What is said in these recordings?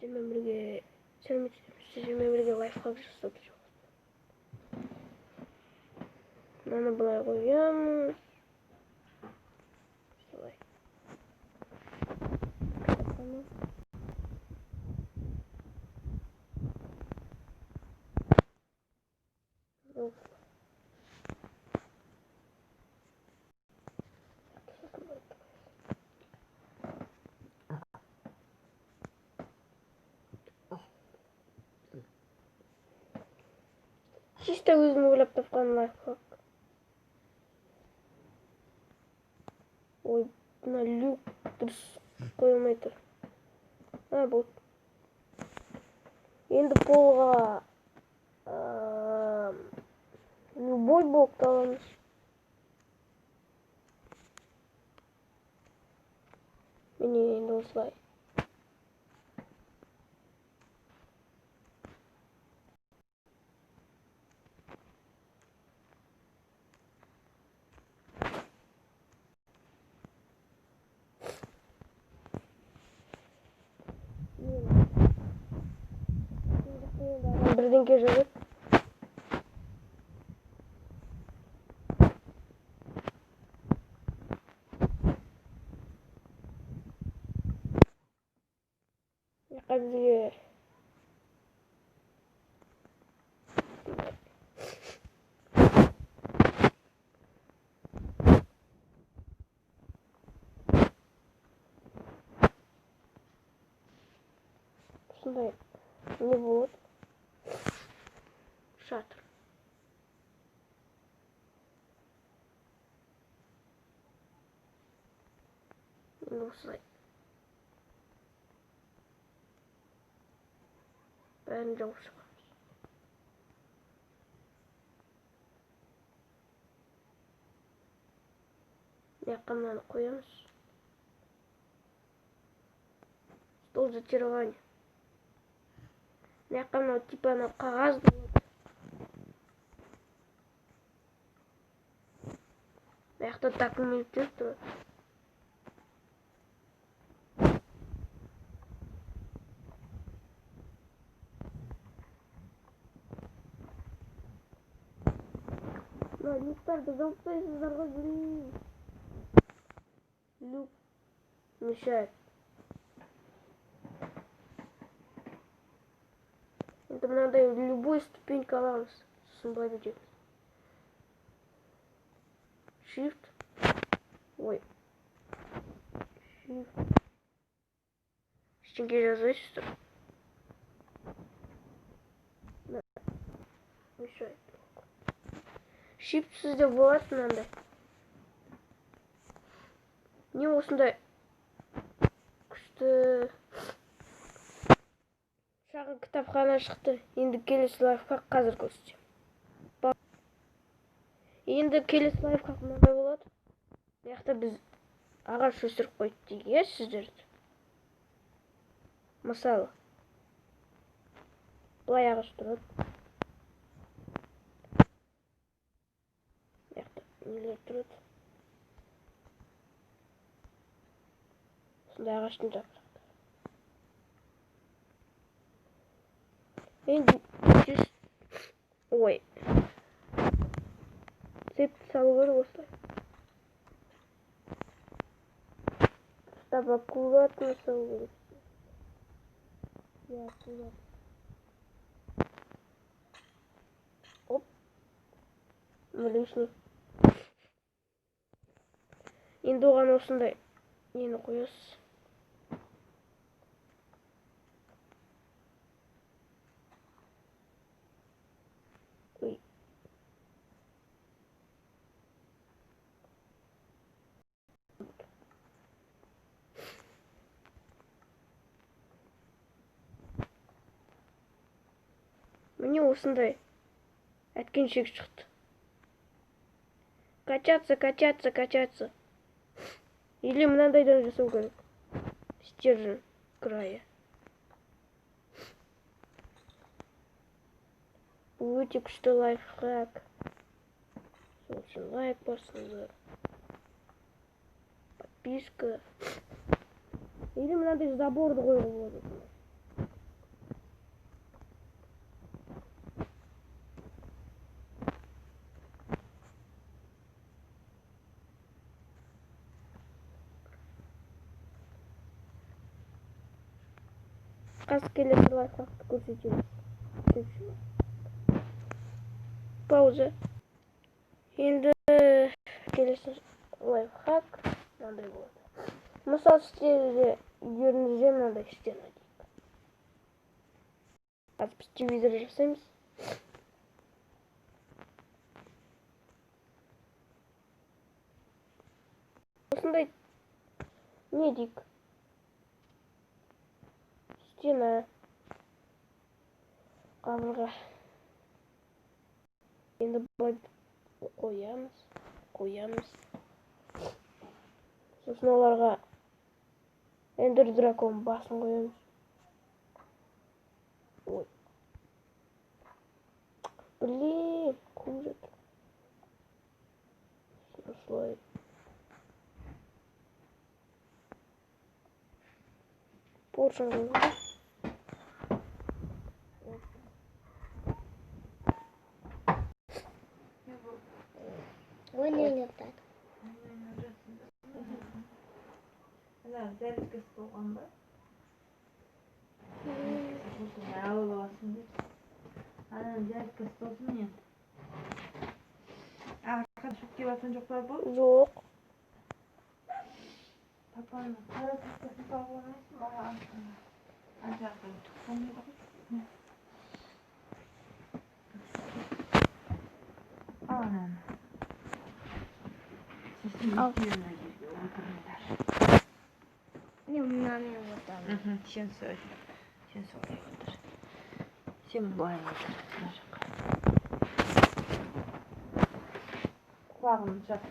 Сіздермен бірге лайфхак жасап жүреміз. Мынаны былай қоямыз. Солай. Чисто өзім ойлап тапқан лайфхак. Ой, мына люк дұрыс қойылмай тұр. Болды. Енді полға любой блокты аламыз. Міне енді осылай. Бірдеңке жазып. Яққа бізге осындай не болады? Шатыр. Осылай. Бәрін жауып шығамыз. Яққа мынаны қоямыз. Стол зачарования. Яққа мынау типа қағаз болады. Яқта документтер тұрады. Люктарды жауып тастайсыздар ғой, блин. Люк мешает. Енді мынандай любой ступенька аламыз. Сосын былай бүйтеміз. Shift. Ой. Shift. Ештеңе жазайсыздар. Мешает. Shift сізде болады мынандай. Не осындай күшті шағын кітапхана шықты. Енді келесі лайфхак қазір көрсетемін. Енді келесі лайфхак мынандай болады. Яқта біз ағаш өсіріп қойдық дейік, сіздерді. Мысалы, былай ағаш тұрады. Яқта нелер тұрады. Сондай ағаштың жапырақтары. Енді ой. Цепті салу керек осылай. Чтобы аккуратно салу керек. Я аккуратно. Оп. Лишний. Енді оған осындай нені қоясыз. Міне осындай әткеншек шықты. Качаться. Или мынандайдан жасау керек. Стержень края. Бұл өте күшті лайфхак. Сол үшін лайк басыңыздар. Подписка. Или мынандай заборды қоюға болады. қазір келесі лайфхакты көрсетеміз. Пауза. Енді келесі лайфхак мынандай болады. Мысалы сіздерде үйдеріңізде мынандай стена дейік. Қазір біз телевизор жасаймыз. Осындай не дейік? Стена. Қабырға. Енді былай қоямыз. Сосын оларға Эндер дракон басын қоямыз. Ой. Блин, қуып жатыр. Осылай. Поршын қоямыз. Ойнап Дәріскесі болған ба? Алып аласың деп. Дәріскесі болсын енді. Арқадан шығып келіп жатқан жоқ па бұл? Жоқ. Папаның қара сақасын салып алмайсың маған. Ажардан түк болмайды ғой. Ананы. Сосын екеуіне жерге отырыңдар. Не, мынаны отырамын. Сен солай отыр. Сен былай отыр. Мына жаққа. Құлағын жап.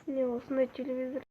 Не, осындай телевизор